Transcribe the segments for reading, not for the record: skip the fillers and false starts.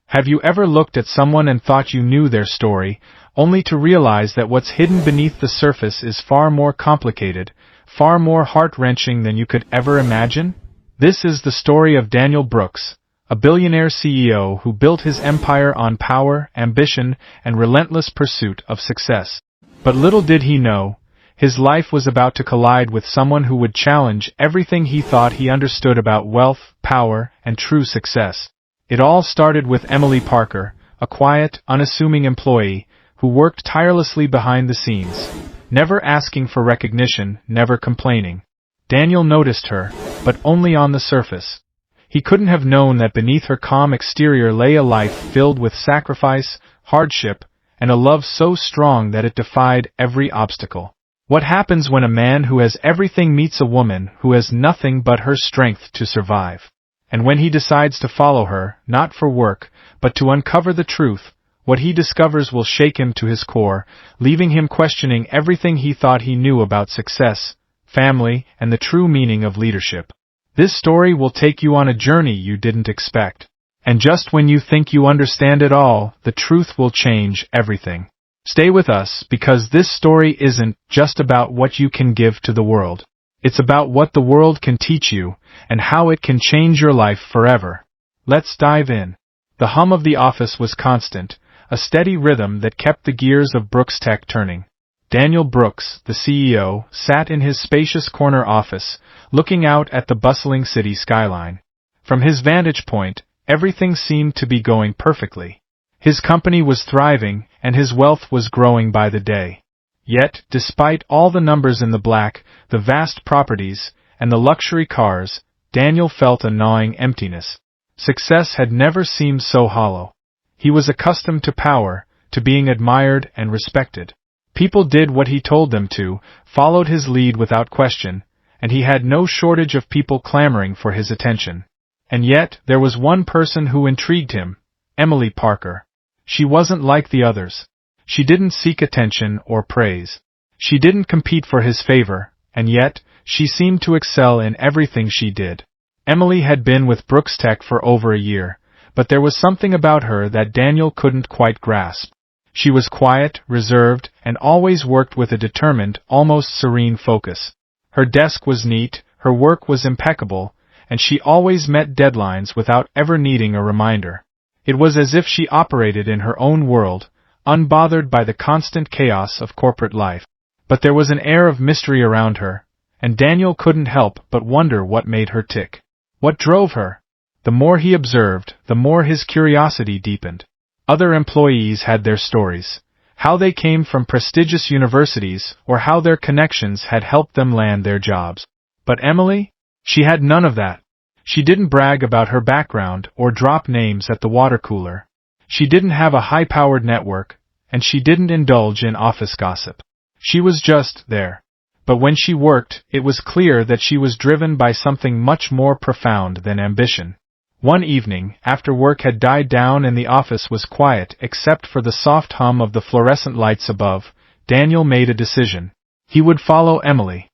Have you ever looked at someone and thought you knew their story, only to realize that what's hidden beneath the surface is far more complicated, far more heart-wrenching than you could ever imagine? This is the story of Daniel Brooks, a billionaire CEO who built his empire on power, ambition, and relentless pursuit of success. But little did he know, his life was about to collide with someone who would challenge everything he thought he understood about wealth, power, and true success. It all started with Emily Parker, a quiet, unassuming employee who worked tirelessly behind the scenes, never asking for recognition, never complaining. Daniel noticed her, but only on the surface. He couldn't have known that beneath her calm exterior lay a life filled with sacrifice, hardship, and a love so strong that it defied every obstacle. What happens when a man who has everything meets a woman who has nothing but her strength to survive? And when he decides to follow her, not for work, but to uncover the truth, what he discovers will shake him to his core, leaving him questioning everything he thought he knew about success, family, and the true meaning of leadership. This story will take you on a journey you didn't expect. And just when you think you understand it all, the truth will change everything. Stay with us, because this story isn't just about what you can give to the world. It's about what the world can teach you, and how it can change your life forever. Let's dive in. The hum of the office was constant, a steady rhythm that kept the gears of Brooks Tech turning. Daniel Brooks, the CEO, sat in his spacious corner office, looking out at the bustling city skyline. From his vantage point, everything seemed to be going perfectly. His company was thriving, and his wealth was growing by the day. Yet, despite all the numbers in the black, the vast properties, and the luxury cars, Daniel felt a gnawing emptiness. Success had never seemed so hollow. He was accustomed to power, to being admired and respected. People did what he told them to, followed his lead without question, and he had no shortage of people clamoring for his attention. And yet, there was one person who intrigued him, Emily Parker. She wasn't like the others. She didn't seek attention or praise. She didn't compete for his favor, and yet, she seemed to excel in everything she did. Emily had been with Brooks Tech for over a year, but there was something about her that Daniel couldn't quite grasp. She was quiet, reserved, and always worked with a determined, almost serene focus. Her desk was neat, her work was impeccable, and she always met deadlines without ever needing a reminder. It was as if she operated in her own world, unbothered by the constant chaos of corporate life. But there was an air of mystery around her, and Daniel couldn't help but wonder what made her tick. What drove her? The more he observed, the more his curiosity deepened. Other employees had their stories, how they came from prestigious universities or how their connections had helped them land their jobs. But Emily? She had none of that. She didn't brag about her background or drop names at the water cooler. She didn't have a high-powered network, and she didn't indulge in office gossip. She was just there. But when she worked, it was clear that she was driven by something much more profound than ambition. One evening, after work had died down and the office was quiet except for the soft hum of the fluorescent lights above, Daniel made a decision. He would follow Emily.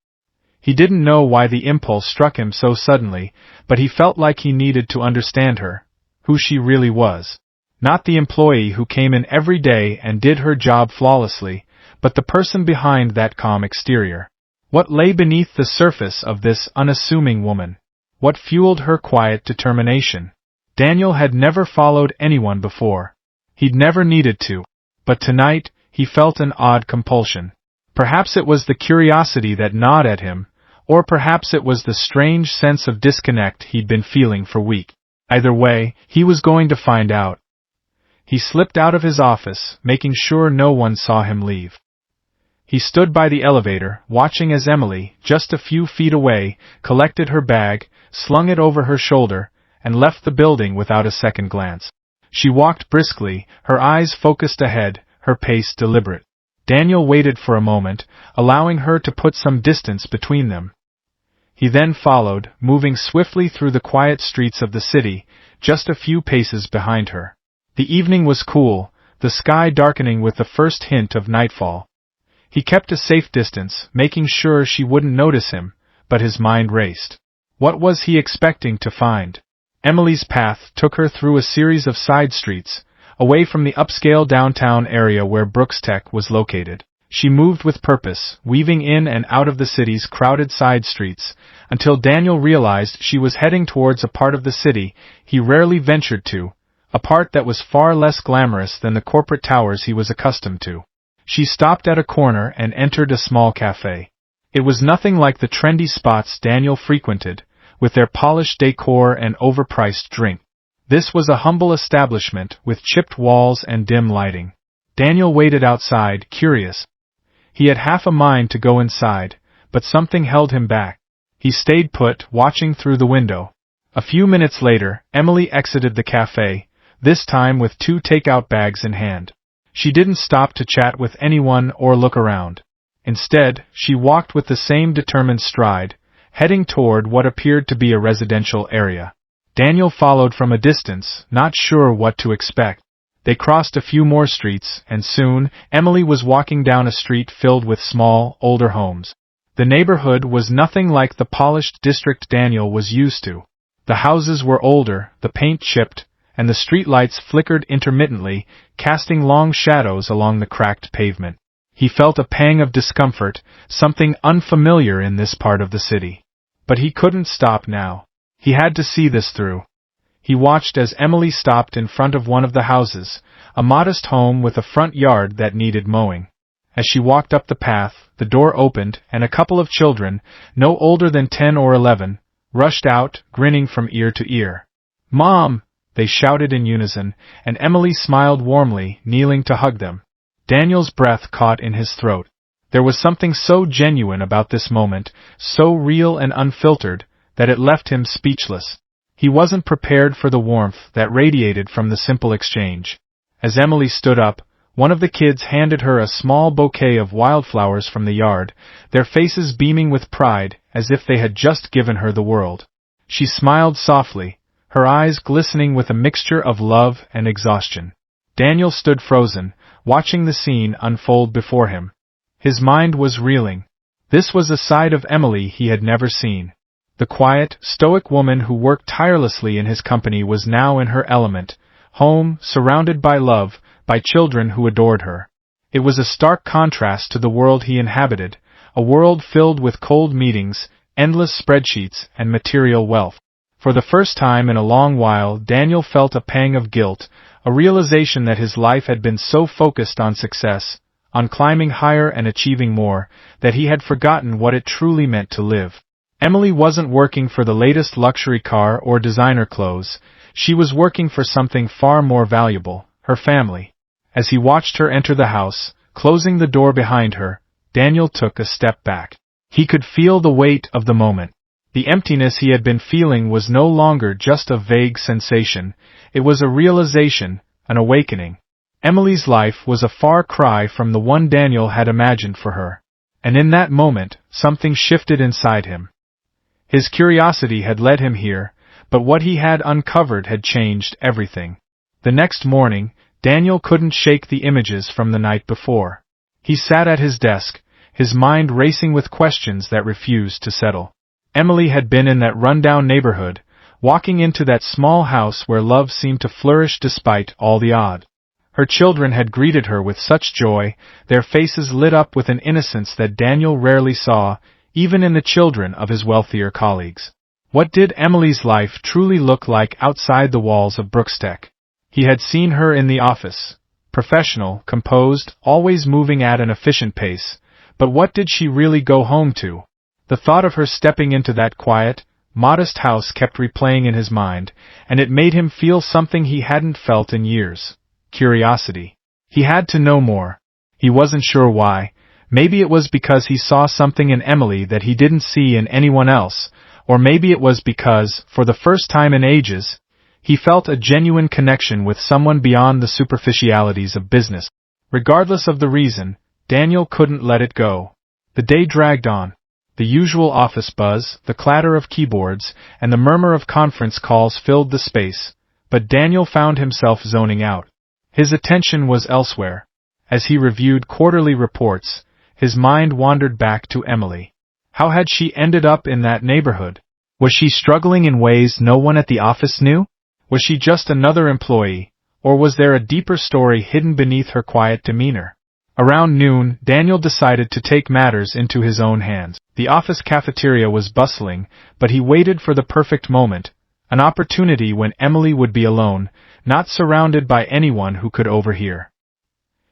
He didn't know why the impulse struck him so suddenly, but he felt like he needed to understand her, who she really was. Not the employee who came in every day and did her job flawlessly, but the person behind that calm exterior. What lay beneath the surface of this unassuming woman? What fueled her quiet determination? Daniel had never followed anyone before. He'd never needed to. But tonight, he felt an odd compulsion. Perhaps it was the curiosity that gnawed at him, or perhaps it was the strange sense of disconnect he'd been feeling for weeks. Either way, he was going to find out. He slipped out of his office, making sure no one saw him leave. He stood by the elevator, watching as Emily, just a few feet away, collected her bag, slung it over her shoulder, and left the building without a second glance. She walked briskly, her eyes focused ahead, her pace deliberate. Daniel waited for a moment, allowing her to put some distance between them. He then followed, moving swiftly through the quiet streets of the city, just a few paces behind her. The evening was cool, the sky darkening with the first hint of nightfall. He kept a safe distance, making sure she wouldn't notice him, but his mind raced. What was he expecting to find? Emily's path took her through a series of side streets, away from the upscale downtown area where Brookstech was located. She moved with purpose, weaving in and out of the city's crowded side streets, until Daniel realized she was heading towards a part of the city he rarely ventured to, a part that was far less glamorous than the corporate towers he was accustomed to. She stopped at a corner and entered a small cafe. It was nothing like the trendy spots Daniel frequented, with their polished decor and overpriced drink. This was a humble establishment with chipped walls and dim lighting. Daniel waited outside, curious. He had half a mind to go inside, but something held him back. He stayed put, watching through the window. A few minutes later, Emily exited the cafe, this time with 2 takeout bags in hand. She didn't stop to chat with anyone or look around. Instead, she walked with the same determined stride, heading toward what appeared to be a residential area. Daniel followed from a distance, not sure what to expect. They crossed a few more streets, and soon, Emily was walking down a street filled with small, older homes. The neighborhood was nothing like the polished district Daniel was used to. The houses were older, the paint chipped, and the streetlights flickered intermittently, casting long shadows along the cracked pavement. He felt a pang of discomfort, something unfamiliar in this part of the city. But he couldn't stop now. He had to see this through. He watched as Emily stopped in front of one of the houses, a modest home with a front yard that needed mowing. As she walked up the path, the door opened, and a couple of children, no older than 10 or 11, rushed out, grinning from ear to ear. "Mom!" they shouted in unison, and Emily smiled warmly, kneeling to hug them. Daniel's breath caught in his throat. There was something so genuine about this moment, so real and unfiltered, that it left him speechless. He wasn't prepared for the warmth that radiated from the simple exchange. As Emily stood up, one of the kids handed her a small bouquet of wildflowers from the yard, their faces beaming with pride as if they had just given her the world. She smiled softly, her eyes glistening with a mixture of love and exhaustion. Daniel stood frozen, watching the scene unfold before him. His mind was reeling. This was a side of Emily he had never seen. The quiet, stoic woman who worked tirelessly in his company was now in her element, home, surrounded by love, by children who adored her. It was a stark contrast to the world he inhabited, a world filled with cold meetings, endless spreadsheets, and material wealth. For the first time in a long while, Daniel felt a pang of guilt, a realization that his life had been so focused on success, on climbing higher and achieving more, that he had forgotten what it truly meant to live. Emily wasn't working for the latest luxury car or designer clothes. She was working for something far more valuable, her family. As he watched her enter the house, closing the door behind her, Daniel took a step back. He could feel the weight of the moment. The emptiness he had been feeling was no longer just a vague sensation, it was a realization, an awakening. Emily's life was a far cry from the one Daniel had imagined for her. And in that moment, something shifted inside him. His curiosity had led him here, but what he had uncovered had changed everything. The next morning, Daniel couldn't shake the images from the night before. He sat at his desk, his mind racing with questions that refused to settle. Emily had been in that rundown neighborhood, walking into that small house where love seemed to flourish despite all the odds. Her children had greeted her with such joy, their faces lit up with an innocence that Daniel rarely saw, even in the children of his wealthier colleagues. What did Emily's life truly look like outside the walls of Brookstech? He had seen her in the office, professional, composed, always moving at an efficient pace, but what did she really go home to? The thought of her stepping into that quiet, modest house kept replaying in his mind, and it made him feel something he hadn't felt in years. Curiosity. He had to know more. He wasn't sure why. Maybe it was because he saw something in Emily that he didn't see in anyone else, or maybe it was because, for the first time in ages, he felt a genuine connection with someone beyond the superficialities of business. Regardless of the reason, Daniel couldn't let it go. The day dragged on. The usual office buzz, the clatter of keyboards, and the murmur of conference calls filled the space, but Daniel found himself zoning out. His attention was elsewhere. As he reviewed quarterly reports, his mind wandered back to Emily. How had she ended up in that neighborhood? Was she struggling in ways no one at the office knew? Was she just another employee, or was there a deeper story hidden beneath her quiet demeanor? Around noon, Daniel decided to take matters into his own hands. The office cafeteria was bustling, but he waited for the perfect moment, an opportunity when Emily would be alone, not surrounded by anyone who could overhear.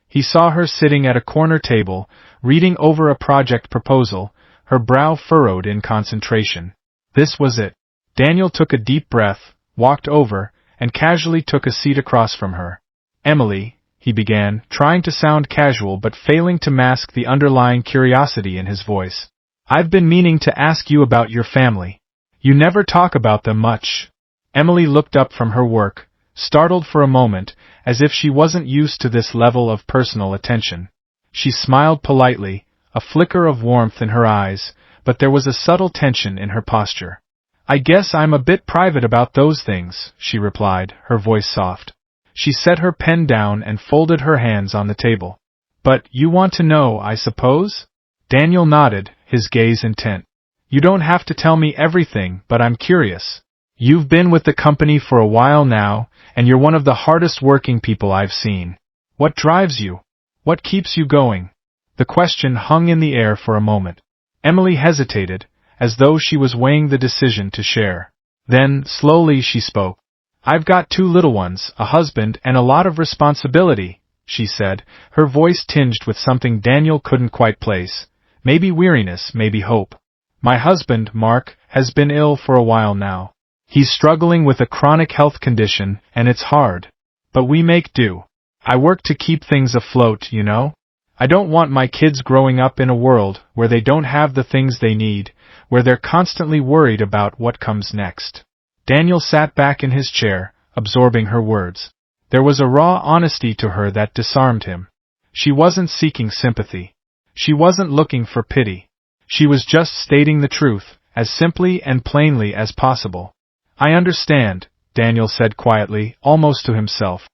He saw her sitting at a corner table, reading over a project proposal, her brow furrowed in concentration. This was it. Daniel took a deep breath, walked over, and casually took a seat across from her. "Emily," he began, trying to sound casual but failing to mask the underlying curiosity in his voice. "I've been meaning to ask you about your family. You never talk about them much." Emily looked up from her work, startled for a moment, as if she wasn't used to this level of personal attention. She smiled politely, a flicker of warmth in her eyes, but there was a subtle tension in her posture. "I guess I'm a bit private about those things," she replied, her voice soft. She set her pen down and folded her hands on the table. "But you want to know, I suppose?" Daniel nodded, his gaze intent. "You don't have to tell me everything, but I'm curious. You've been with the company for a while now, and you're one of the hardest working people I've seen. What drives you? What keeps you going?" The question hung in the air for a moment. Emily hesitated, as though she was weighing the decision to share. Then, slowly she spoke. "I've got 2 little ones, a husband, and a lot of responsibility," she said, her voice tinged with something Daniel couldn't quite place. Maybe weariness, maybe hope. "My husband, Mark, has been ill for a while now. He's struggling with a chronic health condition, and it's hard. But we make do. I work to keep things afloat, you know? I don't want my kids growing up in a world where they don't have the things they need, where they're constantly worried about what comes next." Daniel sat back in his chair, absorbing her words. There was a raw honesty to her that disarmed him. She wasn't seeking sympathy. She wasn't looking for pity. She was just stating the truth, as simply and plainly as possible. "I understand," Daniel said quietly, almost to himself.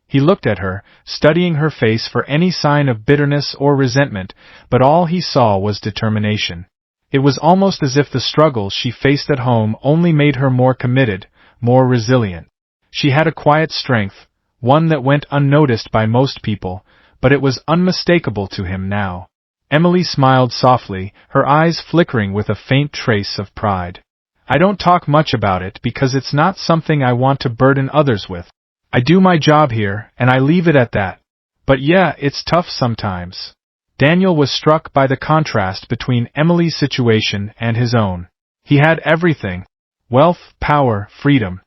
He looked at her, studying her face for any sign of bitterness or resentment, but all he saw was determination. It was almost as if the struggles she faced at home only made her more committed, more resilient. She had a quiet strength, one that went unnoticed by most people, but it was unmistakable to him now. Emily smiled softly, her eyes flickering with a faint trace of pride. "I don't talk much about it because it's not something I want to burden others with. I do my job here, and I leave it at that. But yeah, it's tough sometimes." Daniel was struck by the contrast between Emily's situation and his own. He had everything: wealth, power, freedom.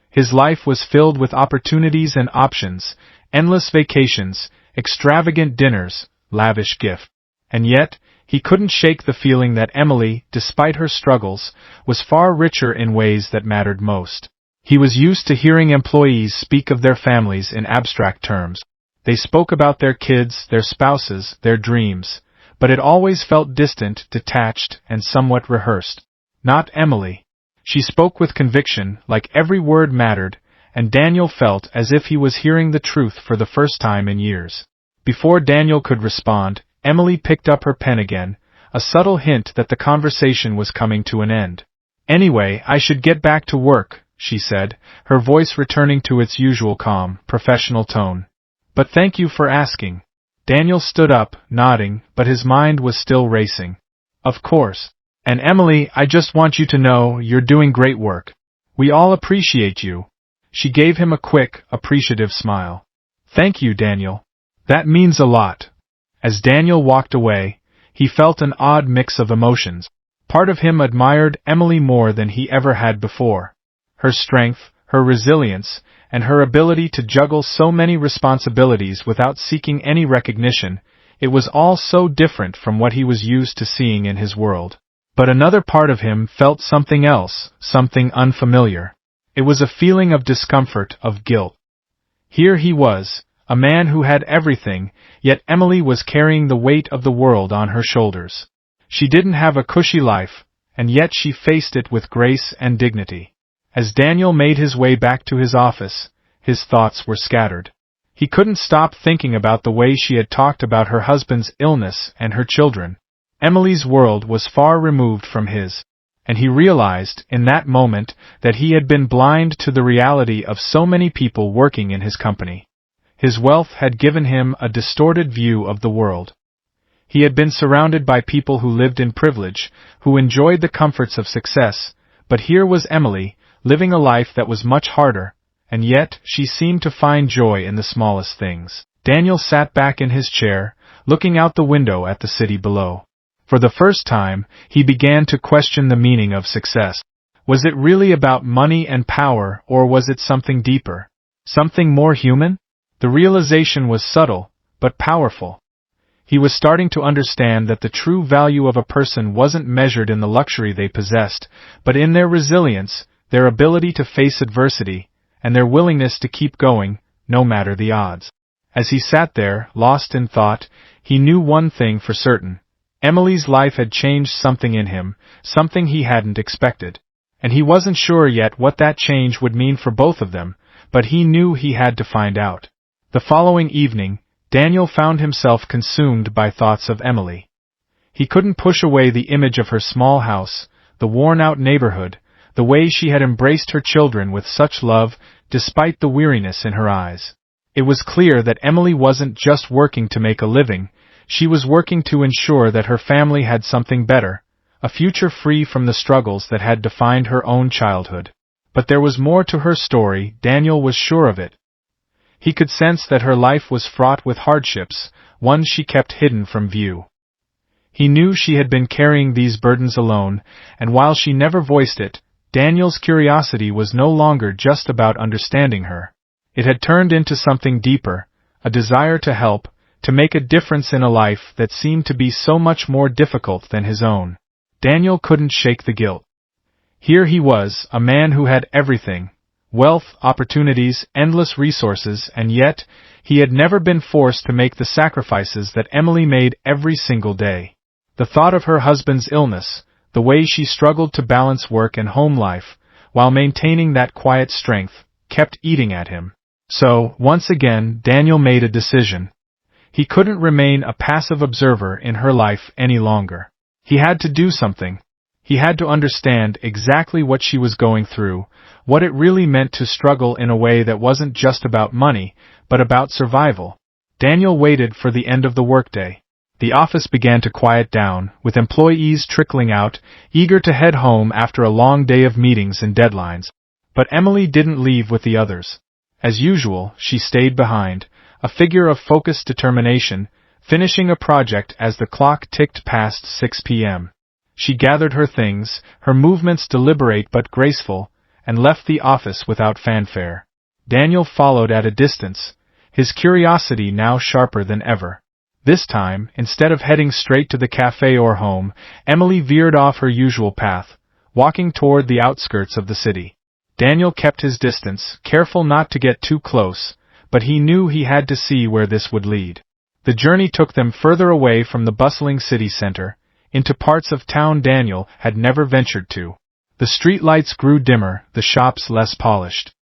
His life was filled with opportunities and options, endless vacations, extravagant dinners, lavish gifts. And yet, he couldn't shake the feeling that Emily, despite her struggles, was far richer in ways that mattered most. He was used to hearing employees speak of their families in abstract terms. They spoke about their kids, their spouses, their dreams, but it always felt distant, detached, and somewhat rehearsed. Not Emily. She spoke with conviction, like every word mattered, and Daniel felt as if he was hearing the truth for the first time in years. Before Daniel could respond, Emily picked up her pen again, a subtle hint that the conversation was coming to an end. "Anyway, I should get back to work," she said, her voice returning to its usual calm, professional tone. "But thank you for asking." Daniel stood up, nodding, but his mind was still racing. "Of course. And Emily, I just want you to know you're doing great work. We all appreciate you." She gave him a quick, appreciative smile. "Thank you, Daniel. That means a lot." As Daniel walked away, he felt an odd mix of emotions. Part of him admired Emily more than he ever had before. Her strength, her resilience, and her ability to juggle so many responsibilities without seeking any recognition, it was all so different from what he was used to seeing in his world. But another part of him felt something else, something unfamiliar. It was a feeling of discomfort, of guilt. Here he was, a man who had everything, yet Emily was carrying the weight of the world on her shoulders. She didn't have a cushy life, and yet she faced it with grace and dignity. As Daniel made his way back to his office, his thoughts were scattered. He couldn't stop thinking about the way she had talked about her husband's illness and her children. Emily's world was far removed from his. And he realized, in that moment, that he had been blind to the reality of so many people working in his company. His wealth had given him a distorted view of the world. He had been surrounded by people who lived in privilege, who enjoyed the comforts of success, but here was Emily, living a life that was much harder, and yet she seemed to find joy in the smallest things. Daniel sat back in his chair, looking out the window at the city below. For the first time, he began to question the meaning of success. Was it really about money and power, or was it something deeper? Something more human? The realization was subtle, but powerful. He was starting to understand that the true value of a person wasn't measured in the luxury they possessed, but in their resilience, their ability to face adversity, and their willingness to keep going, no matter the odds. As he sat there, lost in thought, he knew one thing for certain. Emily's life had changed something in him, something he hadn't expected. And he wasn't sure yet what that change would mean for both of them, but he knew he had to find out. The following evening, Daniel found himself consumed by thoughts of Emily. He couldn't push away the image of her small house, the worn-out neighborhood, the way she had embraced her children with such love, despite the weariness in her eyes. It was clear that Emily wasn't just working to make a living, she was working to ensure that her family had something better, a future free from the struggles that had defined her own childhood. But there was more to her story, Daniel was sure of it. He could sense that her life was fraught with hardships, ones she kept hidden from view. He knew she had been carrying these burdens alone, and while she never voiced it, Daniel's curiosity was no longer just about understanding her. It had turned into something deeper, a desire to help, to make a difference in a life that seemed to be so much more difficult than his own. Daniel couldn't shake the guilt. Here he was, a man who had everything. Wealth, opportunities, endless resources, and yet, he had never been forced to make the sacrifices that Emily made every single day. The thought of her husband's illness, the way she struggled to balance work and home life, while maintaining that quiet strength, kept eating at him. So, once again, Daniel made a decision. He couldn't remain a passive observer in her life any longer. He had to do something. He had to understand exactly what she was going through, what it really meant to struggle in a way that wasn't just about money, but about survival. Daniel waited for the end of the workday. The office began to quiet down, with employees trickling out, eager to head home after a long day of meetings and deadlines. But Emily didn't leave with the others. As usual, she stayed behind, a figure of focused determination, finishing a project as the clock ticked past 6 p.m. She gathered her things, her movements deliberate but graceful, and left the office without fanfare. Daniel followed at a distance, his curiosity now sharper than ever. This time, instead of heading straight to the cafe or home, Emily veered off her usual path, walking toward the outskirts of the city. Daniel kept his distance, careful not to get too close, but he knew he had to see where this would lead. The journey took them further away from the bustling city center, into parts of town Daniel had never ventured to. The streetlights grew dimmer, the shops less polished.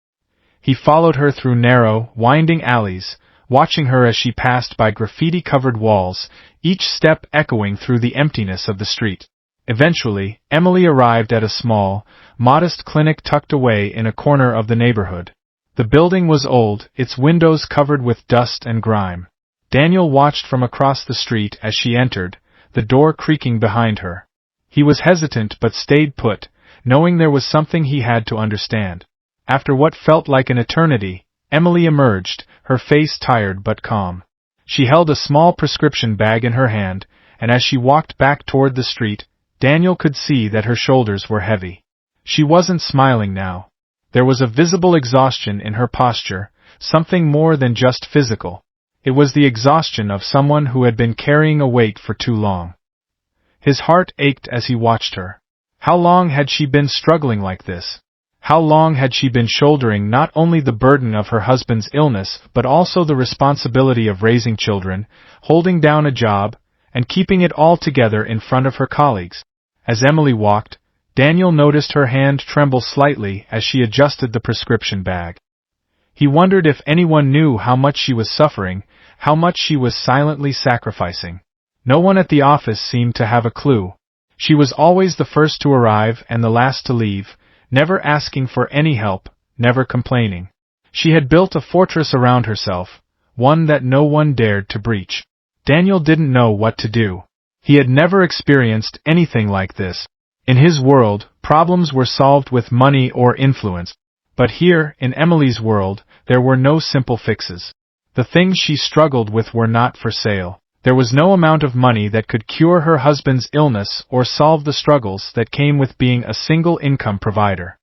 He followed her through narrow, winding alleys, watching her as she passed by graffiti-covered walls, each step echoing through the emptiness of the street. Eventually, Emily arrived at a small, modest clinic tucked away in a corner of the neighborhood. The building was old, its windows covered with dust and grime. Daniel watched from across the street as she entered, the door creaking behind her. He was hesitant but stayed put, knowing there was something he had to understand. After what felt like an eternity, Emily emerged, her face tired but calm. She held a small prescription bag in her hand, and as she walked back toward the street, Daniel could see that her shoulders were heavy. She wasn't smiling now. There was a visible exhaustion in her posture, something more than just physical. It was the exhaustion of someone who had been carrying a weight for too long. His heart ached as he watched her. How long had she been struggling like this? How long had she been shouldering not only the burden of her husband's illness but also the responsibility of raising children, holding down a job, and keeping it all together in front of her colleagues? As Emily walked, Daniel noticed her hand tremble slightly as she adjusted the prescription bag. He wondered if anyone knew how much she was suffering, how much she was silently sacrificing. No one at the office seemed to have a clue. She was always the first to arrive and the last to leave, never asking for any help, never complaining. She had built a fortress around herself, one that no one dared to breach. Daniel didn't know what to do. He had never experienced anything like this. In his world, problems were solved with money or influence. But here, in Emily's world, there were no simple fixes. The things she struggled with were not for sale. There was no amount of money that could cure her husband's illness or solve the struggles that came with being a single income provider.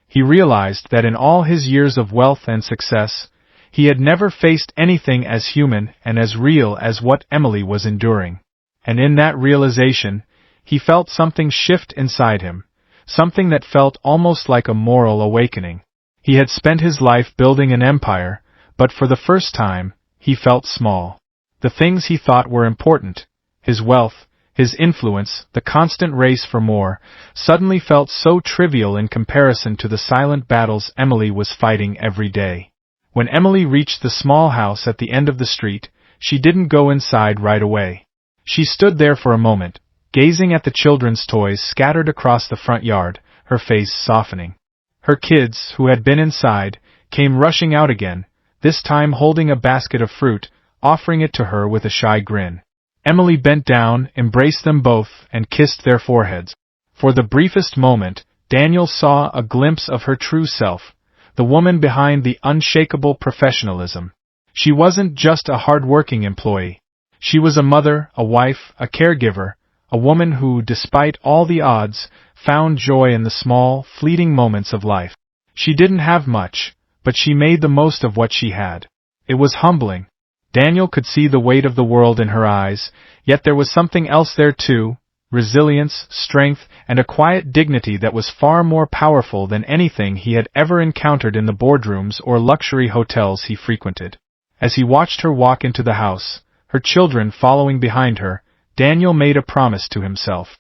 He realized that in all his years of wealth and success, he had never faced anything as human and as real as what Emily was enduring. And in that realization, he felt something shift inside him, something that felt almost like a moral awakening. He had spent his life building an empire, but for the first time, he felt small. The things he thought were important, his wealth, his influence, the constant race for more, suddenly felt so trivial in comparison to the silent battles Emily was fighting every day. When Emily reached the small house at the end of the street, she didn't go inside right away. She stood there for a moment, gazing at the children's toys scattered across the front yard, her face softening. Her kids, who had been inside, came rushing out again, this time holding a basket of fruit, offering it to her with a shy grin. Emily bent down, embraced them both, and kissed their foreheads. For the briefest moment, Daniel saw a glimpse of her true self, the woman behind the unshakable professionalism. She wasn't just a hard-working employee. She was a mother, a wife, a caregiver, a woman who, despite all the odds, found joy in the small, fleeting moments of life. She didn't have much, but she made the most of what she had. It was humbling. Daniel could see the weight of the world in her eyes, yet there was something else there too, resilience, strength, and a quiet dignity that was far more powerful than anything he had ever encountered in the boardrooms or luxury hotels he frequented. As he watched her walk into the house, her children following behind her, Daniel made a promise to himself.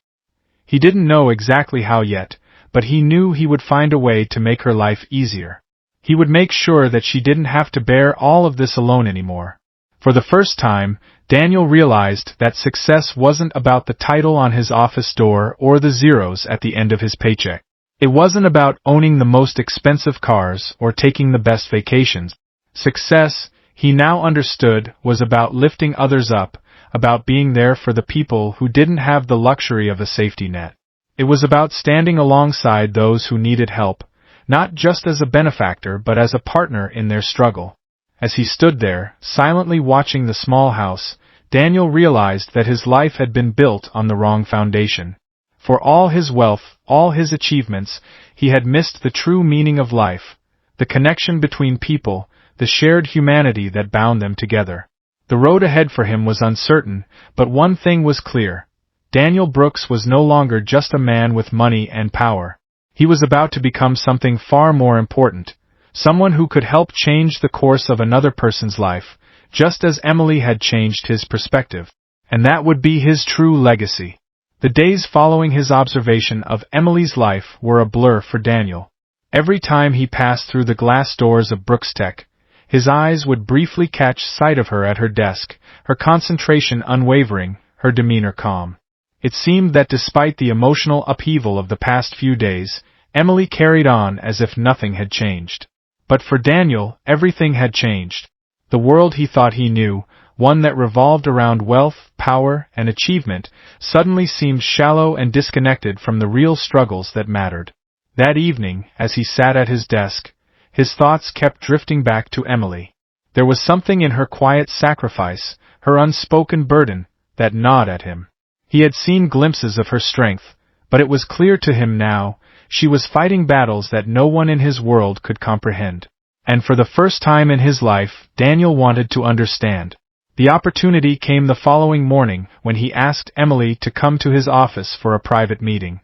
He didn't know exactly how yet, but he knew he would find a way to make her life easier. He would make sure that she didn't have to bear all of this alone anymore. For the first time, Daniel realized that success wasn't about the title on his office door or the zeros at the end of his paycheck. It wasn't about owning the most expensive cars or taking the best vacations. Success, he now understood, was about lifting others up, about being there for the people who didn't have the luxury of a safety net. It was about standing alongside those who needed help, not just as a benefactor but as a partner in their struggle. As he stood there, silently watching the small house, Daniel realized that his life had been built on the wrong foundation. For all his wealth, all his achievements, he had missed the true meaning of life, the connection between people, the shared humanity that bound them together. The road ahead for him was uncertain, but one thing was clear. Daniel Brooks was no longer just a man with money and power. He was about to become something far more important. Someone who could help change the course of another person's life, just as Emily had changed his perspective. And that would be his true legacy. The days following his observation of Emily's life were a blur for Daniel. Every time he passed through the glass doors of Brooks Tech, his eyes would briefly catch sight of her at her desk, her concentration unwavering, her demeanor calm. It seemed that despite the emotional upheaval of the past few days, Emily carried on as if nothing had changed. But for Daniel, everything had changed. The world he thought he knew, one that revolved around wealth, power, and achievement, suddenly seemed shallow and disconnected from the real struggles that mattered. That evening, as he sat at his desk, his thoughts kept drifting back to Emily. There was something in her quiet sacrifice, her unspoken burden, that gnawed at him. He had seen glimpses of her strength, but it was clear to him now, she was fighting battles that no one in his world could comprehend. And for the first time in his life, Daniel wanted to understand. The opportunity came the following morning when he asked Emily to come to his office for a private meeting.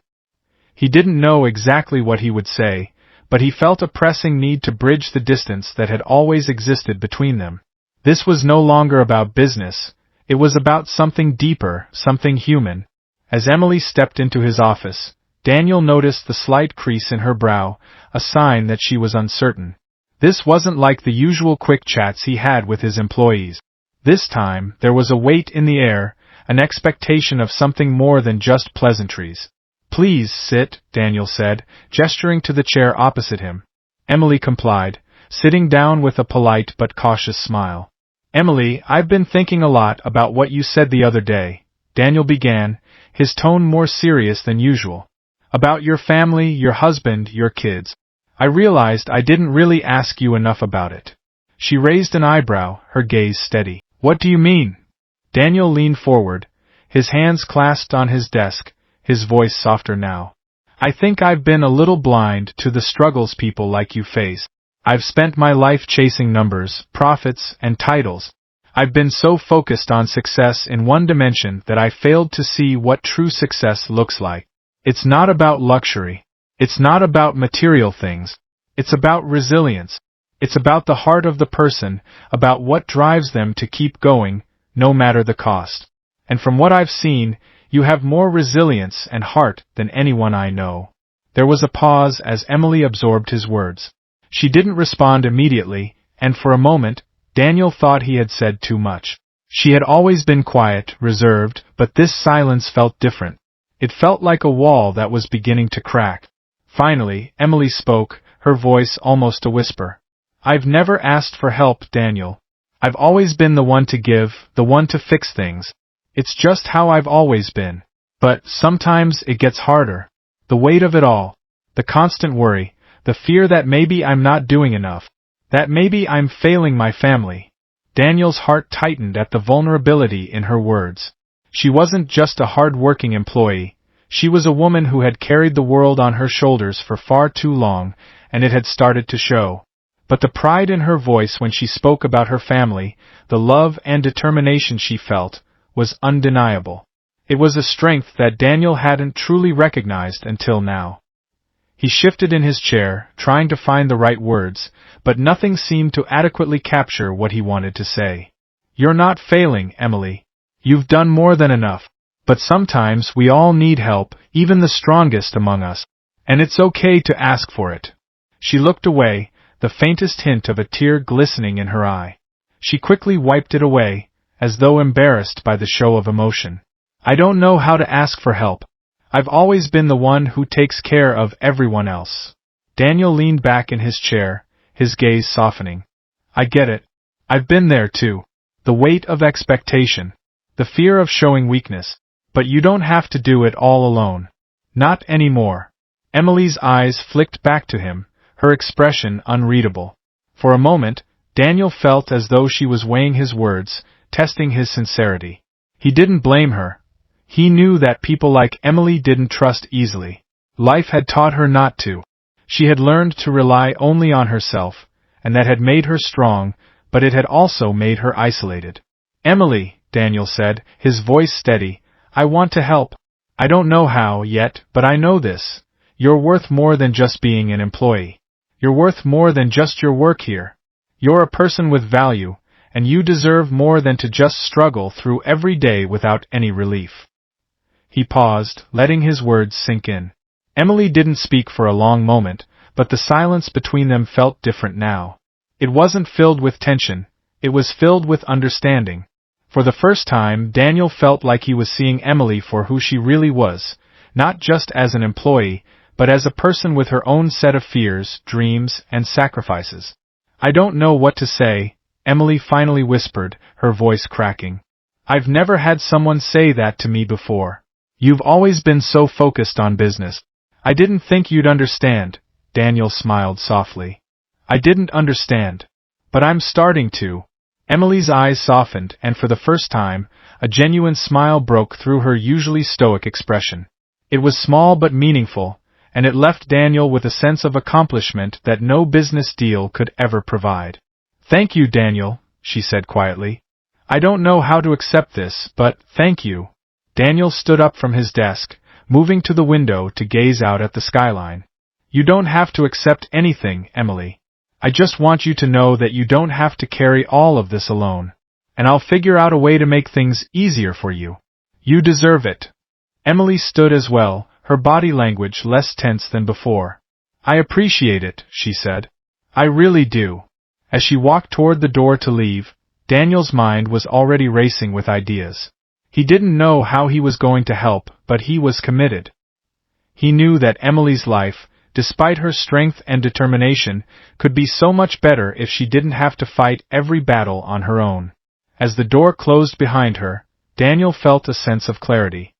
He didn't know exactly what he would say, but he felt a pressing need to bridge the distance that had always existed between them. This was no longer about business, it was about something deeper, something human. As Emily stepped into his office, Daniel noticed the slight crease in her brow, a sign that she was uncertain. This wasn't like the usual quick chats he had with his employees. This time, there was a weight in the air, an expectation of something more than just pleasantries. "Please sit," Daniel said, gesturing to the chair opposite him. Emily complied, sitting down with a polite but cautious smile. "Emily, I've been thinking a lot about what you said the other day," Daniel began, his tone more serious than usual. "About your family, your husband, your kids. I realized I didn't really ask you enough about it." She raised an eyebrow, her gaze steady. "What do you mean?" Daniel leaned forward, his hands clasped on his desk, his voice softer now. "I think I've been a little blind to the struggles people like you face. I've spent my life chasing numbers, profits, and titles. I've been so focused on success in one dimension that I failed to see what true success looks like. It's not about luxury. It's not about material things. It's about resilience. It's about the heart of the person, about what drives them to keep going, no matter the cost. And from what I've seen, you have more resilience and heart than anyone I know." There was a pause as Emily absorbed his words. She didn't respond immediately, and for a moment, Daniel thought he had said too much. She had always been quiet, reserved, but this silence felt different. It felt like a wall that was beginning to crack. Finally, Emily spoke, her voice almost a whisper. "I've never asked for help, Daniel. I've always been the one to give, the one to fix things. It's just how I've always been. But sometimes it gets harder. The weight of it all, the constant worry, the fear that maybe I'm not doing enough, that maybe I'm failing my family." Daniel's heart tightened at the vulnerability in her words. She wasn't just a hard-working employee. She was a woman who had carried the world on her shoulders for far too long, and it had started to show. But the pride in her voice when she spoke about her family, the love and determination she felt, was undeniable. It was a strength that Daniel hadn't truly recognized until now. He shifted in his chair, trying to find the right words, but nothing seemed to adequately capture what he wanted to say. "You're not failing, Emily. You've done more than enough. But sometimes we all need help, even the strongest among us. And it's okay to ask for it." She looked away, the faintest hint of a tear glistening in her eye. She quickly wiped it away, as though embarrassed by the show of emotion. "I don't know how to ask for help. I've always been the one who takes care of everyone else." Daniel leaned back in his chair, his gaze softening. "I get it. I've been there too. The weight of expectation. The fear of showing weakness. But you don't have to do it all alone. Not anymore." Emily's eyes flicked back to him, her expression unreadable. For a moment, Daniel felt as though she was weighing his words, testing his sincerity. He didn't blame her. He knew that people like Emily didn't trust easily. Life had taught her not to. She had learned to rely only on herself, and that had made her strong, but it had also made her isolated. "Emily," Daniel said, his voice steady, "I want to help. I don't know how yet, but I know this. You're worth more than just being an employee. You're worth more than just your work here. You're a person with value, and you deserve more than to just struggle through every day without any relief." He paused, letting his words sink in. Emily didn't speak for a long moment, but the silence between them felt different now. It wasn't filled with tension, it was filled with understanding. For the first time, Daniel felt like he was seeing Emily for who she really was, not just as an employee, but as a person with her own set of fears, dreams, and sacrifices. "I don't know what to say," Emily finally whispered, her voice cracking. "I've never had someone say that to me before. You've always been so focused on business. I didn't think you'd understand," Daniel smiled softly. "I didn't understand. But I'm starting to." Emily's eyes softened, and for the first time, a genuine smile broke through her usually stoic expression. It was small but meaningful, and it left Daniel with a sense of accomplishment that no business deal could ever provide. "Thank you, Daniel," she said quietly. "I don't know how to accept this, but thank you." Daniel stood up from his desk, moving to the window to gaze out at the skyline. "You don't have to accept anything, Emily. I just want you to know that you don't have to carry all of this alone. And I'll figure out a way to make things easier for you. You deserve it." Emily stood as well, her body language less tense than before. "I appreciate it," she said. "I really do." As she walked toward the door to leave, Daniel's mind was already racing with ideas. He didn't know how he was going to help, but he was committed. He knew that Emily's life, despite her strength and determination, could be so much better if she didn't have to fight every battle on her own. As the door closed behind her, Daniel felt a sense of clarity.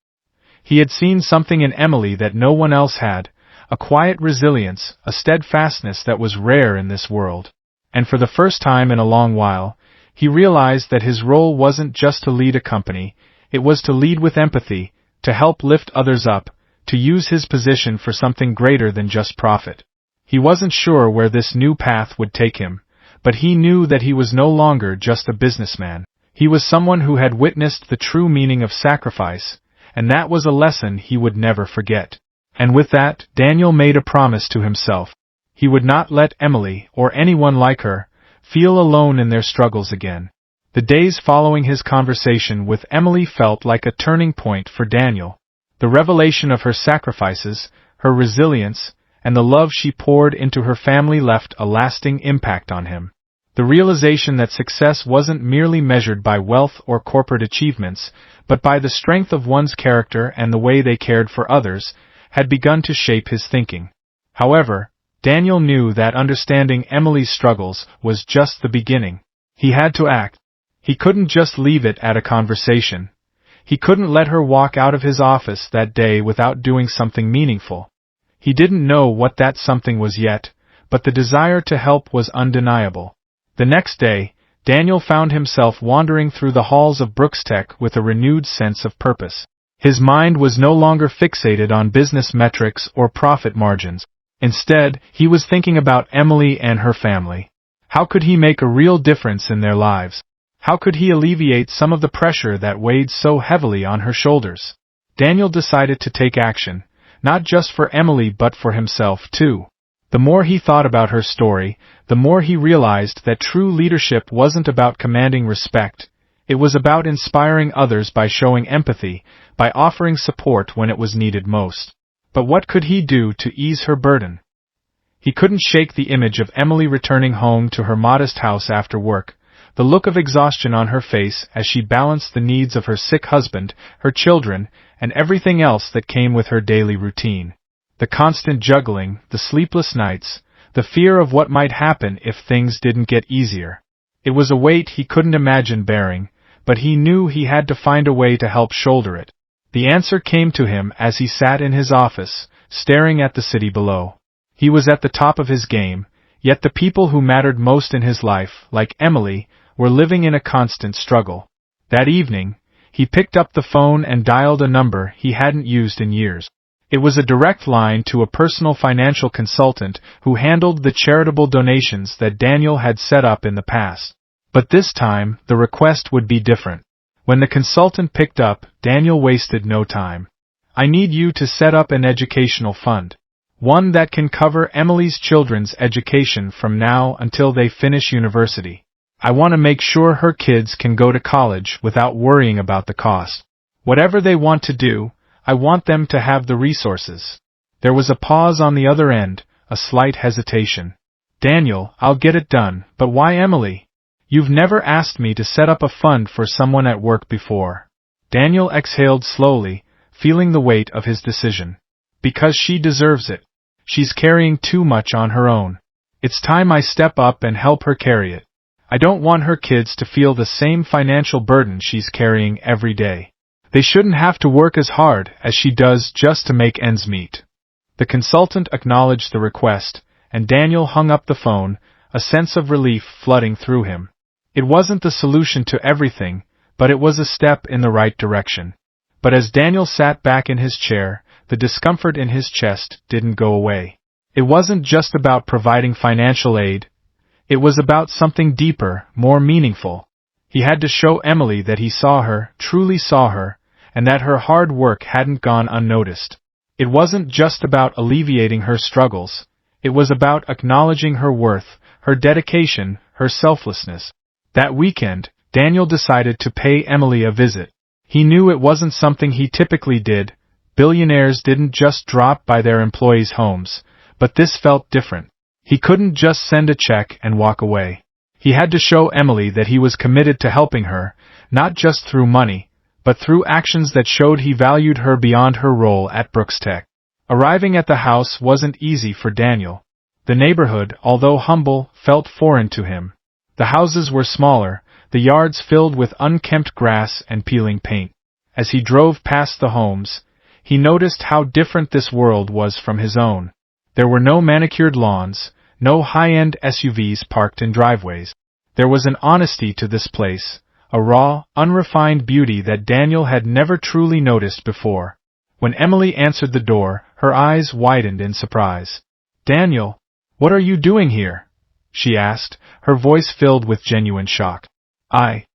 He had seen something in Emily that no one else had, a quiet resilience, a steadfastness that was rare in this world. And for the first time in a long while, he realized that his role wasn't just to lead a company, it was to lead with empathy, to help lift others up, to use his position for something greater than just profit. He wasn't sure where this new path would take him, but he knew that he was no longer just a businessman. He was someone who had witnessed the true meaning of sacrifice, and that was a lesson he would never forget. And with that, Daniel made a promise to himself. He would not let Emily, or anyone like her, feel alone in their struggles again. The days following his conversation with Emily felt like a turning point for Daniel. The revelation of her sacrifices, her resilience, and the love she poured into her family left a lasting impact on him. The realization that success wasn't merely measured by wealth or corporate achievements, but by the strength of one's character and the way they cared for others, had begun to shape his thinking. However, Daniel knew that understanding Emily's struggles was just the beginning. He had to act. He couldn't just leave it at a conversation. He couldn't let her walk out of his office that day without doing something meaningful. He didn't know what that something was yet, but the desire to help was undeniable. The next day, Daniel found himself wandering through the halls of Brookstech with a renewed sense of purpose. His mind was no longer fixated on business metrics or profit margins. Instead, he was thinking about Emily and her family. How could he make a real difference in their lives? How could he alleviate some of the pressure that weighed so heavily on her shoulders? Daniel decided to take action, not just for Emily but for himself too. The more he thought about her story, the more he realized that true leadership wasn't about commanding respect. It was about inspiring others by showing empathy, by offering support when it was needed most. But what could he do to ease her burden? He couldn't shake the image of Emily returning home to her modest house after work, the look of exhaustion on her face as she balanced the needs of her sick husband, her children, and everything else that came with her daily routine. The constant juggling, the sleepless nights, the fear of what might happen if things didn't get easier. It was a weight he couldn't imagine bearing, but he knew he had to find a way to help shoulder it. The answer came to him as he sat in his office, staring at the city below. He was at the top of his game, yet the people who mattered most in his life, like Emily, were living in a constant struggle. That evening, he picked up the phone and dialed a number he hadn't used in years. It was a direct line to a personal financial consultant who handled the charitable donations that Daniel had set up in the past. But this time, the request would be different. When the consultant picked up, Daniel wasted no time. "I need you to set up an educational fund. One that can cover Emily's children's education from now until they finish university. I want to make sure her kids can go to college without worrying about the cost. Whatever they want to do, I want them to have the resources." There was a pause on the other end, a slight hesitation. "Daniel, I'll get it done, but why Emily? You've never asked me to set up a fund for someone at work before." Daniel exhaled slowly, feeling the weight of his decision. "Because she deserves it. She's carrying too much on her own. It's time I step up and help her carry it. I don't want her kids to feel the same financial burden she's carrying every day. They shouldn't have to work as hard as she does just to make ends meet." The consultant acknowledged the request, and Daniel hung up the phone, a sense of relief flooding through him. It wasn't the solution to everything, but it was a step in the right direction. But as Daniel sat back in his chair, the discomfort in his chest didn't go away. It wasn't just about providing financial aid. It was about something deeper, more meaningful. He had to show Emily that he saw her, truly saw her, and that her hard work hadn't gone unnoticed. It wasn't just about alleviating her struggles. It was about acknowledging her worth, her dedication, her selflessness. That weekend, Daniel decided to pay Emily a visit. He knew it wasn't something he typically did. Billionaires didn't just drop by their employees' homes, but this felt different. He couldn't just send a check and walk away. He had to show Emily that he was committed to helping her, not just through money, but through actions that showed he valued her beyond her role at Brookstech. Arriving at the house wasn't easy for Daniel. The neighborhood, although humble, felt foreign to him. The houses were smaller, the yards filled with unkempt grass and peeling paint. As he drove past the homes, he noticed how different this world was from his own. There were no manicured lawns, no high-end SUVs parked in driveways. There was an honesty to this place, a raw, unrefined beauty that Daniel had never truly noticed before. When Emily answered the door, her eyes widened in surprise. "Daniel, what are you doing here?" she asked, her voice filled with genuine shock. I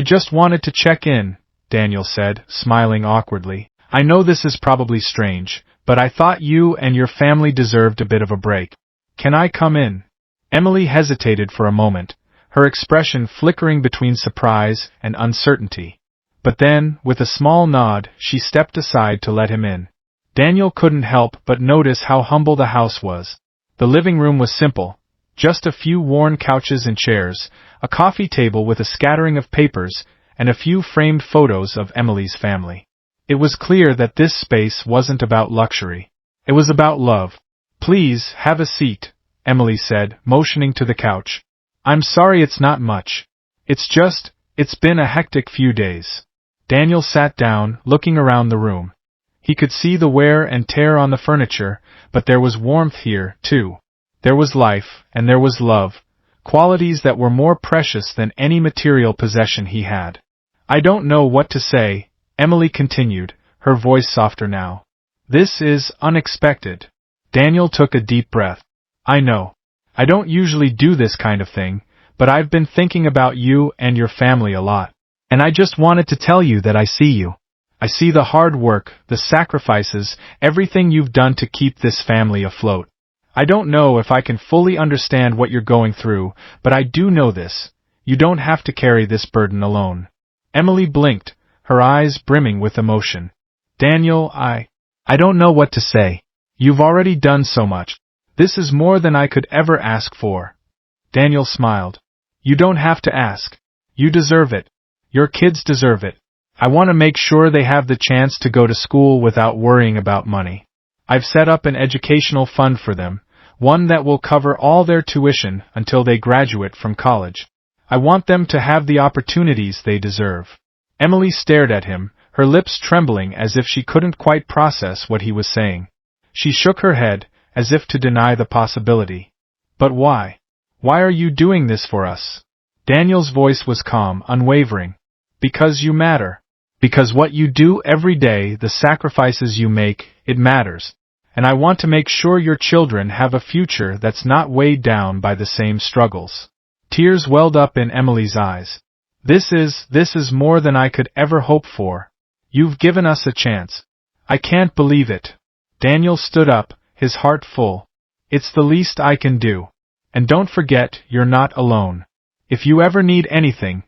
just wanted to check in," Daniel said, smiling awkwardly. "I know this is probably strange, but I thought you and your family deserved a bit of a break. Can I come in?" Emily hesitated for a moment, her expression flickering between surprise and uncertainty. But then, with a small nod, she stepped aside to let him in. Daniel couldn't help but notice how humble the house was. The living room was simple, just a few worn couches and chairs, a coffee table with a scattering of papers, and a few framed photos of Emily's family. It was clear that this space wasn't about luxury. It was about love. "Please, have a seat," Emily said, motioning to the couch. "I'm sorry it's not much. It's been a hectic few days." Daniel sat down, looking around the room. He could see the wear and tear on the furniture, but there was warmth here, too. There was life, and there was love, qualities that were more precious than any material possession he had. "I don't know what to say," Emily continued, her voice softer now. "This is unexpected." Daniel took a deep breath. "I know. I don't usually do this kind of thing, but I've been thinking about you and your family a lot. And I just wanted to tell you that I see you. I see the hard work, the sacrifices, everything you've done to keep this family afloat. I don't know if I can fully understand what you're going through, but I do know this. You don't have to carry this burden alone." Emily blinked, her eyes brimming with emotion. "Daniel, I don't know what to say. You've already done so much. This is more than I could ever ask for." Daniel smiled. "You don't have to ask. You deserve it. Your kids deserve it. I want to make sure they have the chance to go to school without worrying about money. I've set up an educational fund for them, one that will cover all their tuition until they graduate from college. I want them to have the opportunities they deserve." Emily stared at him, her lips trembling as if she couldn't quite process what he was saying. She shook her head, as if to deny the possibility. "But why? Why are you doing this for us?" Daniel's voice was calm, unwavering. "Because you matter. Because what you do every day, the sacrifices you make, it matters. And I want to make sure your children have a future that's not weighed down by the same struggles." Tears welled up in Emily's eyes. This is more than I could ever hope for. You've given us a chance. I can't believe it." Daniel stood up, his heart full. "It's the least I can do. And don't forget, you're not alone. If you ever need anything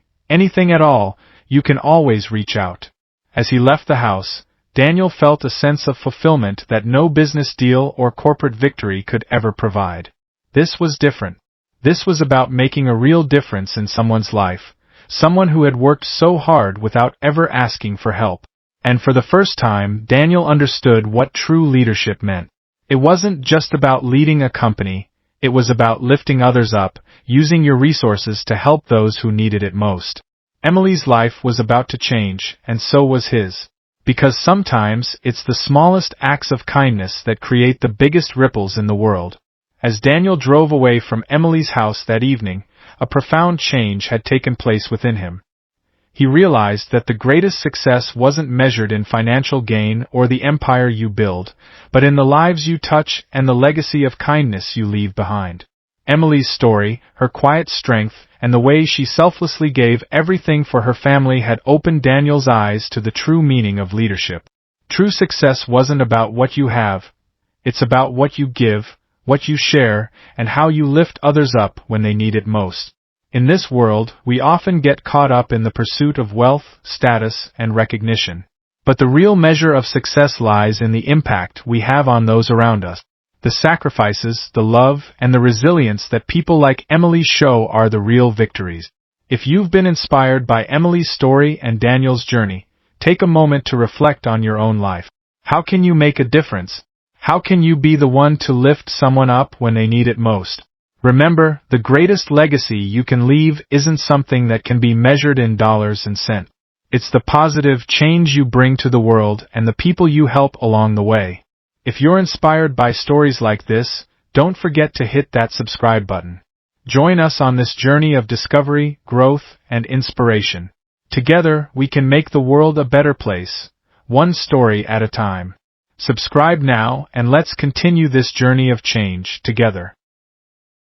at all, you can always reach out." As he left the house, Daniel felt a sense of fulfillment that no business deal or corporate victory could ever provide. This was different. This was about making a real difference in someone's life, someone who had worked so hard without ever asking for help. And for the first time, Daniel understood what true leadership meant. It wasn't just about leading a company, it was about lifting others up, using your resources to help those who needed it most. Emily's life was about to change, and so was his. Because sometimes it's the smallest acts of kindness that create the biggest ripples in the world. As Daniel drove away from Emily's house that evening, a profound change had taken place within him. He realized that the greatest success wasn't measured in financial gain or the empire you build, but in the lives you touch and the legacy of kindness you leave behind. Emily's story, her quiet strength, and the way she selflessly gave everything for her family had opened Daniel's eyes to the true meaning of leadership. True success wasn't about what you have. It's about what you give, what you share, and how you lift others up when they need it most. In this world, we often get caught up in the pursuit of wealth, status, and recognition. But the real measure of success lies in the impact we have on those around us. The sacrifices, the love, and the resilience that people like Emily show are the real victories. If you've been inspired by Emily's story and Daniel's journey, take a moment to reflect on your own life. How can you make a difference? How can you be the one to lift someone up when they need it most? Remember, the greatest legacy you can leave isn't something that can be measured in dollars and cents. It's the positive change you bring to the world and the people you help along the way. If you're inspired by stories like this, don't forget to hit that subscribe button. Join us on this journey of discovery, growth, and inspiration. Together, we can make the world a better place, one story at a time. Subscribe now and let's continue this journey of change together.